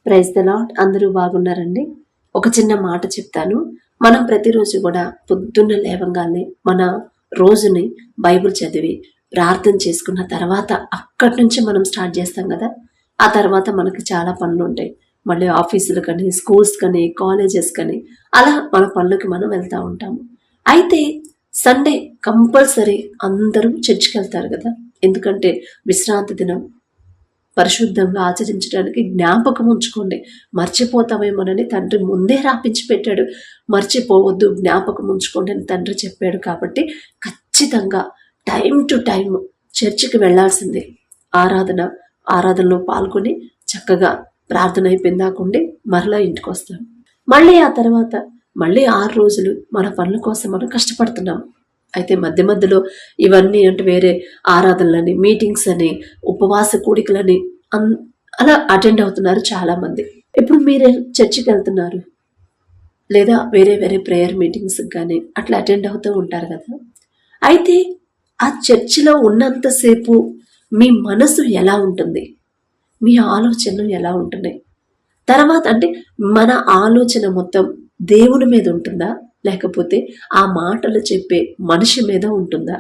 Praise the lord. అందరూ బాగున్నారండి. ఒక చిన్న మాట చెప్తాను. మనం ప్రతిరోజు కూడా పొద్దున్న లేవగానే మన రోజుని బైబిల్ చదివి ప్రార్థన చేసుకున్న తర్వాత అక్కడి నుంచి మనం స్టార్ట్ చేస్తాం కదా. ఆ తర్వాత మనకి చాలా పనులు ఉంటాయి. మళ్ళీ ఆఫీసులు కానీ, స్కూల్స్ కానీ, కాలేజెస్ కానీ, అలా మన పనులకి మనం వెళ్తూ ఉంటాము. అయితే సండే కంపల్సరీ అందరూ చర్చికి వెళ్తారు కదా. ఎందుకంటే విశ్రాంతి దినం, పరిశుద్ధంగా ఆచరించడానికి జ్ఞాపకం ఉంచుకోండి. మర్చిపోతామేమోనని తండ్రి ముందే రాపించి పెట్టాడు. మర్చిపోవద్దు, జ్ఞాపకం ఉంచుకోండి అని తండ్రి చెప్పాడు. కాబట్టి ఖచ్చితంగా టైం టు టైం చర్చికి వెళ్లాల్సిందే. ఆరాధనలో పాల్గొని చక్కగా ప్రార్థన అయిపోయిందాకుండి మరలా ఇంటికి వస్తాం. మళ్ళీ ఆ తర్వాత మళ్ళీ 6 రోజులు మన పనుల కోసం మనం కష్టపడుతున్నాం. అయితే మధ్య మధ్యలో ఇవన్నీ అంటే వేరే ఆరాధనలని, మీటింగ్స్ అని, ఉపవాస కూడికలని అలా అటెండ్ అవుతున్నారు చాలామంది. ఇప్పుడు మీరే చర్చికి వెళ్తున్నారు లేదా వేరే వేరే ప్రేయర్ మీటింగ్స్కి కానీ అట్లా అటెండ్ అవుతూ ఉంటారు కదా. అయితే ఆ చర్చిలో ఉన్నంతసేపు మీ మనసు ఎలా ఉంటుంది, మీ ఆలోచనలు ఎలా ఉంటున్నాయి? తర్వాత అంటే మన ఆలోచన మొత్తం దేవుని మీద ఉంటుందా, లేకపోతే ఆ మాటలు చెప్పే మనిషి మీద ఉంటుందా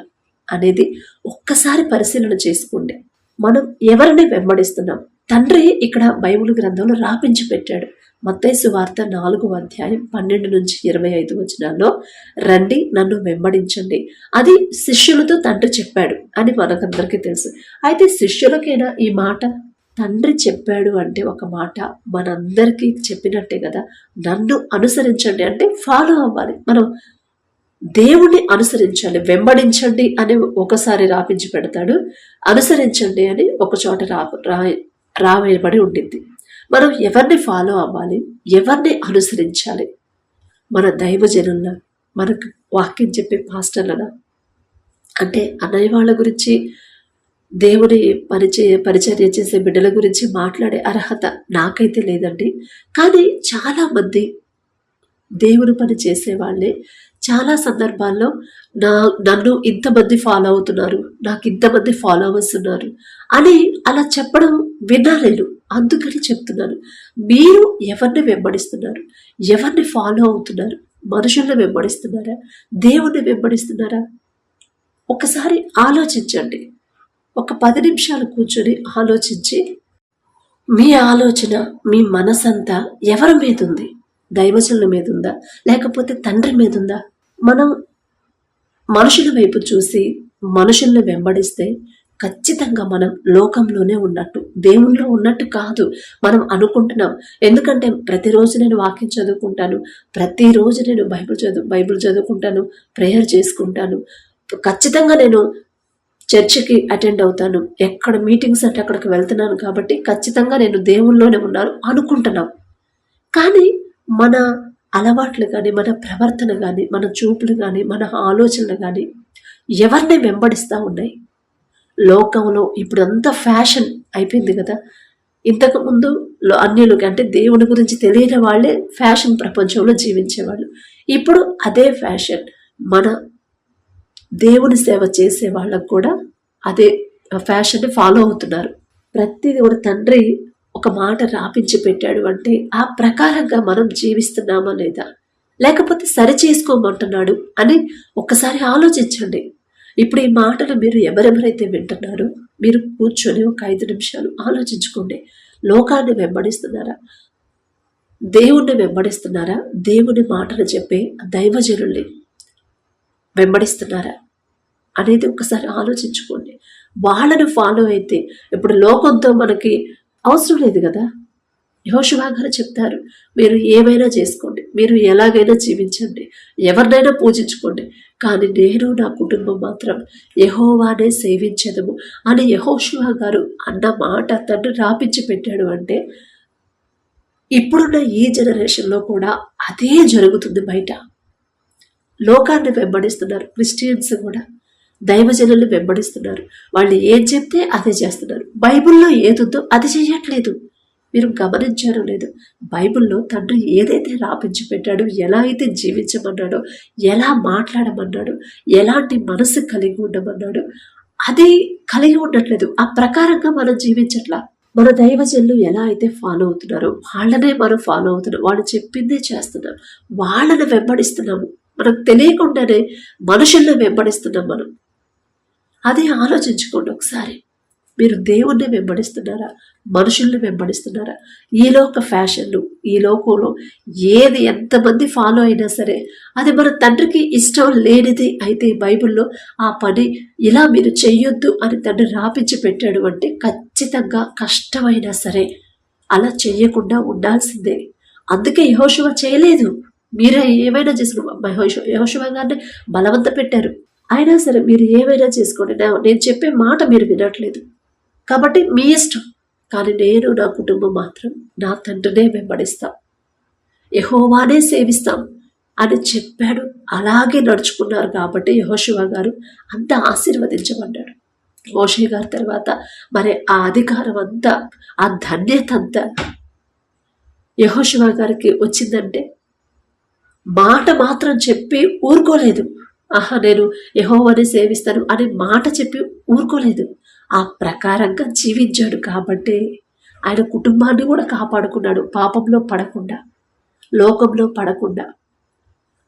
అనేది ఒక్కసారి పరిశీలన చేసుకోండి. మనం ఎవరిని వెంబడిస్తున్నాం? తండ్రి ఇక్కడ బైబిల్ గ్రంథంలో రాపించి పెట్టాడు. మత్తయి సువార్త 4వ అధ్యాయం 12 నుంచి 25 వచనాల్లో, రండి నన్ను వెంబడించండి, అది శిష్యులతో తండ్రి చెప్పాడు అని మనకందరికీ తెలుసు. అయితే శిష్యులకైనా ఈ మాట తండ్రి చెప్పాడు అంటే ఒక మాట మనందరికీ చెప్పినట్టే కదా. నన్ను అనుసరించండి అంటే ఫాలో అవ్వాలి, మనం దేవుణ్ణి అనుసరించాలి. వెంబడించండి అని ఒకసారి రాపించి పెడతాడు, అనుసరించండి అని ఒక చోట రావేయబడి ఉండింది. మనం ఎవరిని ఫాలో అవ్వాలి, ఎవరిని అనుసరించాలి? మన దైవజనుల, మనకు వాక్యం చెప్పే పాస్టర్లనా? అంటే అన్నయ్య వాళ్ళ గురించి, దేవుని పరిచర్య చేసే బిడ్డల గురించి మాట్లాడే అర్హత నాకైతే లేదండి. కానీ చాలామంది దేవుని పని చేసేవాళ్ళే చాలా సందర్భాల్లో నన్ను ఇంతమంది ఫాలో అవుతున్నారు, నాకు ఇంతమంది ఫాలోవర్స్ ఉన్నారు అని అలా చెప్పడం విన్నా నేను. అందుకని చెప్తున్నాను, మీరు ఎవరిని వెంబడిస్తున్నారు, ఎవరిని ఫాలో అవుతున్నారు? మనుషుల్ని వెంబడిస్తున్నారా, దేవుణ్ణి వెంబడిస్తున్నారా? ఒకసారి ఆలోచించండి. ఒక 10 నిమిషాలు కూర్చొని ఆలోచించి, మీ ఆలోచన, మీ మనసంతా ఎవరి మీద ఉంది? దైవజనుల మీద ఉందా, లేకపోతే తండ్రి మీద ఉందా? మనం మనుషుల వైపు చూసి మనుషుల్ని వెంబడిస్తే ఖచ్చితంగా మనం లోకంలోనే ఉన్నట్టు, దేవుణ్ణిలో ఉన్నట్టు కాదు మనం అనుకుంటున్నాం. ఎందుకంటే ప్రతిరోజు నేను వాక్యం చదువుకుంటాను, ప్రతిరోజు నేను బైబిల్ చదువుకుంటాను, ప్రేయర్ చేసుకుంటాను, ఖచ్చితంగా నేను చర్చికి అటెండ్ అవుతాను, ఎక్కడ మీటింగ్స్ అంటే అక్కడికి వెళ్తున్నాను, కాబట్టి ఖచ్చితంగా నేను దేవుళ్ళలోనే ఉన్నాను అనుకుంటున్నాం. కానీ మన అలవాట్లు కానీ, మన ప్రవర్తన కానీ, మన చూపులు కానీ, మన ఆలోచనలు కానీ ఎవరిని వెంబడిస్తూ ఉన్నాయి? లోకంలో ఇప్పుడు అంతా ఫ్యాషన్ అయిపోయింది కదా. ఇంతకుముందు అన్యులకి అంటే దేవుని గురించి తెలియని వాళ్ళే ఫ్యాషన్ ప్రపంచంలో జీవించేవాళ్ళు. ఇప్పుడు అదే ఫ్యాషన్ మన దేవుని సేవ చేసే వాళ్ళకు కూడా అదే ఫ్యాషన్ని ఫాలో అవుతున్నారు. ప్రతిది కూడా తండ్రి ఒక మాట రాపించి పెట్టాడు అంటే ఆ ప్రకారంగా మనం జీవిస్తున్నామా లేదా, లేకపోతే సరి చేసుకోమంటున్నాడు అని ఒక్కసారి ఆలోచించండి. ఇప్పుడు ఈ మాటలు మీరు ఎవరెవరైతే వింటున్నారో మీరు కూర్చొని ఒక 5 నిమిషాలు ఆలోచించుకోండి. లోకాన్ని వెంబడిస్తున్నారా, దేవుణ్ణి వెంబడిస్తున్నారా, దేవుని మాటలు చెప్పే దైవజనుల్ని వెంబడిస్తున్నారా అనేది ఒకసారి ఆలోచించుకోండి. వాళ్ళను ఫాలో అయితే ఇప్పుడు లోకంతో మనకి అవసరం లేదు కదా. యెహోషువ గారు చెప్తారు, మీరు ఏమైనా చేసుకోండి, మీరు ఎలాగైనా జీవించండి, ఎవరినైనా పూజించుకోండి, కానీ నేను నా కుటుంబం మాత్రం యెహోవానే సేవించదము అని యెహోషువ గారు అన్న మాట తండ్రి రాపించి పెట్టాడు. అంటే ఇప్పుడున్న ఈ జనరేషన్లో కూడా అదే జరుగుతుంది. బయట లోకాన్ని వెంబడిస్తున్నారు, క్రిస్టియన్స్ కూడా దైవజనుల్ని వెంబడిస్తున్నారు. వాళ్ళు ఏం చెప్తే అదే చేస్తున్నారు, బైబిల్లో ఏదుందో అది చేయట్లేదు. మీరు గమనించారో లేదు, బైబిల్లో తండ్రి ఏదైతే రాపించి పెట్టాడో, ఎలా అయితే జీవించమన్నాడో, ఎలా మాట్లాడమన్నాడో, ఎలాంటి మనసు కలిగి ఉండమన్నాడో అది కలిగి ఉండట్లేదు. ఆ ప్రకారంగా మనం జీవించట్లా. మన దైవజనులు ఎలా అయితే ఫాలో అవుతున్నారో వాళ్ళనే మనం ఫాలో అవుతున్నాం, వాళ్ళు చెప్పిందే చేస్తున్నాం, వాళ్ళని వెంబడిస్తున్నాము. మనకు తెలియకుండానే మనుషుల్ని వెంబడిస్తున్నాం మనం. అదే ఆలోచించుకోండి ఒకసారి. మీరు దేవుణ్ణి వెంబడిస్తున్నారా, మనుషుల్ని వెంబడిస్తున్నారా? ఈ లోక ఫ్యాషన్లు, ఈ లోకంలో ఏది ఎంతమంది ఫాలో అయినా సరే అది మన తండ్రికి ఇష్టం లేనిది అయితే బైబిల్లో ఆ పని ఇలా మీరు చెయ్యొద్దు అని తండ్రి రాపించి పెట్టాడు అంటే ఖచ్చితంగా కష్టమైనా సరే అలా చెయ్యకుండా ఉండాల్సిందే. అందుకే యెహోషువ చేయలేదు. మీరే ఏమైనా చేసుకున్న యెహోషువ గారిని బలవంత పెట్టారు. అయినా సరే మీరు ఏమైనా చేసుకోండి, నేను చెప్పే మాట మీరు వినట్లేదు కాబట్టి మీ ఇష్టం, కానీ నేను నా కుటుంబం మాత్రం నా తండ్రినే వెంబడిస్తాం, యెహోవానే సేవిస్తాం అని చెప్పాడు. అలాగే నడుచుకున్నారు కాబట్టి యెహోషువ గారు అంత ఆశీర్వదించబడ్డాడు. మోషే గారి తర్వాత మరి ఆ అధికారం అంతా, ఆ ధన్యత అంతా యెహోషువ గారికి వచ్చిందంటే మాట మాత్రం చెప్పి ఊరుకోలేదు. నేను యెహోవాని సేవిస్తాను అనే మాట చెప్పి ఊరుకోలేదు. ఆ ప్రకారంగా జీవించాడు కాబట్టి ఆయన కుటుంబాన్ని కూడా కాపాడుకున్నాడు. పాపంలో పడకుండా, లోకంలో పడకుండా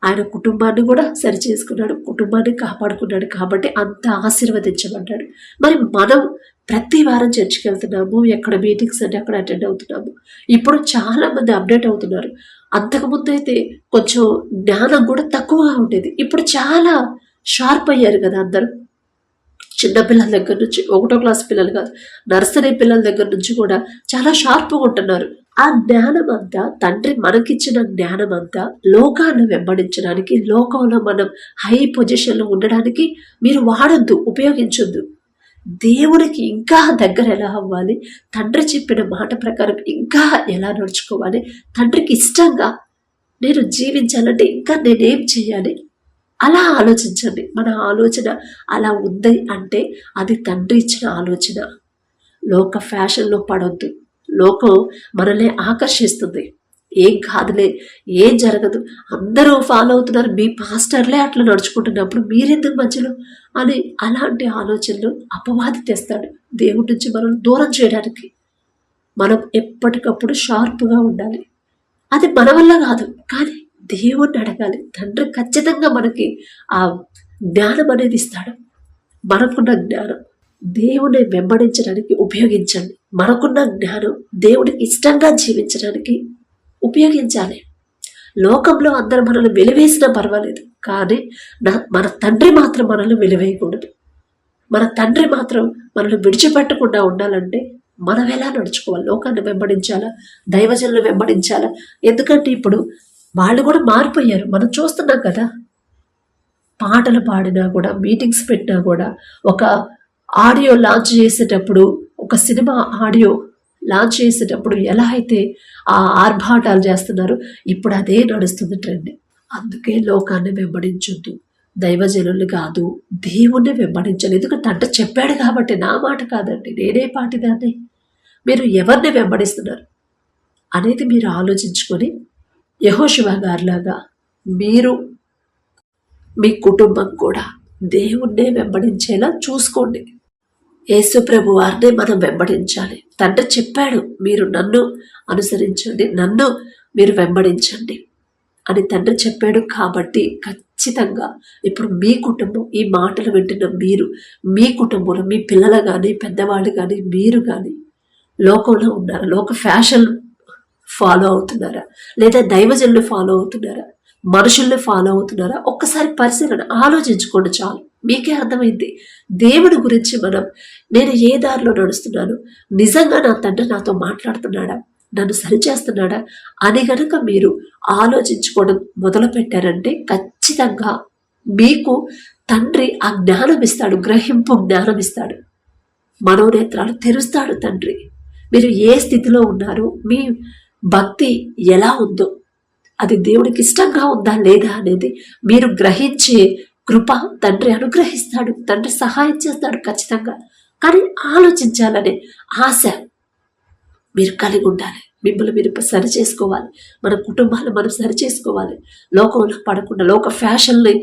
ఆయన కుటుంబాన్ని కూడా సరిచేసుకున్నాడు, కుటుంబాన్ని కాపాడుకున్నాడు కాబట్టి అంత ఆశీర్వదించబడ్డాడు. మరి మనం ప్రతి వారం చర్చికి వెళ్తున్నాము, ఎక్కడ మీటింగ్స్ అంటే అక్కడ అటెండ్ అవుతున్నాము. ఇప్పుడు చాలా మంది అప్డేట్ అవుతున్నారు. అంతకుముందు అయితే కొంచెం జ్ఞానం కూడా తక్కువగా ఉండేది. ఇప్పుడు చాలా షార్ప్ అయ్యారు కదా అందరూ. చిన్నపిల్లల దగ్గర నుంచి, 1వ క్లాస్ పిల్లలు కాదు, నర్సరీ పిల్లల దగ్గర నుంచి కూడా చాలా షార్ప్గా ఉంటున్నారు. ఆ జ్ఞానం అంతా, తండ్రి మనకిచ్చిన జ్ఞానం అంతా లోకాన్ని వెంబడించడానికి, లోకంలో మనం హై పొజిషన్లో ఉండడానికి మీరు వాడొద్దు, ఉపయోగించొద్దు. దేవునికి ఇంకా దగ్గర ఎలా అవ్వాలి, తండ్రి చెప్పిన మాట ప్రకారం ఇంకా ఎలా నడుచుకోవాలి, తండ్రికి ఇష్టంగా నేను జీవించాలంటే ఇంకా నేనేం చేయాలి, అలా ఆలోచించండి. మన ఆలోచన అలా ఉంది అంటే అది తండ్రి ఇచ్చిన ఆలోచన. లోక ఫ్యాషన్లో పడొద్దు. లోకం మనల్ని ఆకర్షిస్తుంది. ఏం కాదులే, ఏం జరగదు, అందరూ ఫాలో అవుతున్నారు, మీ పాస్టర్లే అట్లా నడుచుకుంటున్నప్పుడు మీరెందుకు మధ్యలో అని అలాంటి ఆలోచనలు అపవాది తెస్తాడు దేవుడి నుంచి మనం దూరం చేయడానికి. మనం ఎప్పటికప్పుడు షార్ప్గా ఉండాలి. అది మన వల్ల కాదు, కానీ దేవుణ్ణి అడగాలి. తండ్రి ఖచ్చితంగా మనకి ఆ జ్ఞానం అనేది ఇస్తాడు. మనకున్న జ్ఞానం దేవుని వెంబడించడానికి ఉపయోగించండి. మనకున్న జ్ఞానం దేవుడికి ఇష్టంగా జీవించడానికి ఉపయోగించాలి. లోకంలో అందరూ మనల్ని వెలివేసినా పర్వాలేదు, కానీ మన తండ్రి మాత్రం మనల్ని వెలివేయకూడదు. మన తండ్రి మాత్రం మనల్ని విడిచిపెట్టకుండా ఉండాలంటే మనం ఎలా నడుచుకోవాలి? లోకాన్ని వెంబడించాలా, దైవజనులు వెంబడించాలా? ఎందుకంటే ఇప్పుడు వాళ్ళు కూడా మారిపోయారు. మనం చూస్తున్నాం కదా, పాటలు పాడినా కూడా, మీటింగ్స్ పెట్టినా కూడా, ఒక ఆడియో లాంచ్ చేసేటప్పుడు, ఒక సినిమా ఆడియో లాంచ్ చేసేటప్పుడు ఎలా అయితే ఆ ఆర్భాటాలు చేస్తున్నారు, ఇప్పుడు అదే నడుస్తుంది ట్రెండ్. అందుకే లోకాన్ని వెంబడించొద్దు, దైవజనుల్ని కాదు, దేవుణ్ణి వెంబడించాలి. ఎందుకంటే తండ్రి చెప్పాడు కాబట్టి, నా మాట కాదండి, నేనే పాటిదాన్ని. మీరు ఎవరిని వెంబడిస్తున్నారు అనేది మీరు ఆలోచించుకొని యెహోషువ గారిలాగా మీరు, మీ కుటుంబం కూడా దేవుణ్ణే వెంబడించేలా చూసుకోండి. యేసు ప్రభు వారినే మనం వెంబడించాలి. తండ్రి చెప్పాడు, మీరు నన్ను అనుసరించండి, నన్ను మీరు వెంబడించండి అని తండ్రి చెప్పాడు. కాబట్టి ఖచ్చితంగా ఇప్పుడు మీ కుటుంబం, ఈ మాటలు వింటున్న మీరు, మీ కుటుంబంలో మీ పిల్లలు కానీ, పెద్దవాళ్ళు కానీ, మీరు కానీ లోకంలో ఉన్నారా? లోక ఫ్యాషన్ ఫాలో అవుతున్నారా? లేదా దైవజనులు ఫాలో అవుతున్నారా? మనుషుల్ని ఫాలో అవుతున్నారా? ఒక్కసారి పరిశీలన ఆలోచించుకోండి, చాలు, మీకే అర్థమైంది. దేవుడి గురించి నేను ఏ దారిలో నడుస్తున్నాను, నిజంగా నా తండ్రి నాతో మాట్లాడుతున్నాడా, నన్ను సరిచేస్తున్నాడా అని గనుక మీరు ఆలోచించుకోవడం మొదలు పెట్టారంటే ఖచ్చితంగా మీకు తండ్రి ఆ జ్ఞానం ఇస్తాడు, గ్రహింపు జ్ఞానం ఇస్తాడు, మనోనేత్రాలు తెరుస్తాడు తండ్రి. మీరు ఏ స్థితిలో ఉన్నారో, మీ భక్తి ఎలా ఉందో, అది దేవుడికి ఇష్టంగా ఉందా లేదా అనేది మీరు గ్రహించే కృప తండ్రి అనుగ్రహిస్తాడు, తండ్రి సహాయం చేస్తాడు ఖచ్చితంగా. కానీ ఆలోచించాలనే ఆశ మీరు కలిగి ఉండాలి. మిమ్మల్ని మీరు సరి చేసుకోవాలి, మన కుటుంబాలను మనం సరి చేసుకోవాలి. లోకంలో పడకుండా, లోక ఫ్యాషన్ని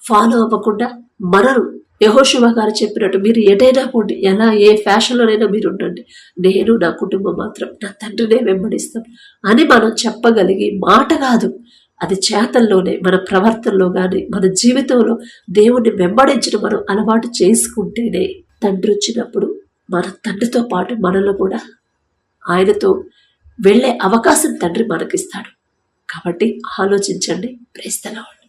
ఫాలో అవ్వకుండా మనం యెహోషువ గారు చెప్పినట్టు మీరు ఎటైనా పోండి, ఎలా ఏ ఫ్యాషన్లోనైనా మీరు ఉండండి, నేను నా కుటుంబం మాత్రం నా తండ్రినే వెంబడిస్తాం అని మనం చెప్పగలిగి మాట కాదు, అది చేతల్లోనే మన ప్రవర్తనలో కానీ మన జీవితంలో దేవుణ్ణి వెంబడించడం మనం అలవాటు చేసుకుంటేనే తండ్రి వచ్చినప్పుడు మన తండ్రితో పాటు మనలో కూడా ఆయనతో వెళ్ళే అవకాశం తండ్రి మనకిస్తాడు. కాబట్టి ఆలోచించండి. Praise the lord.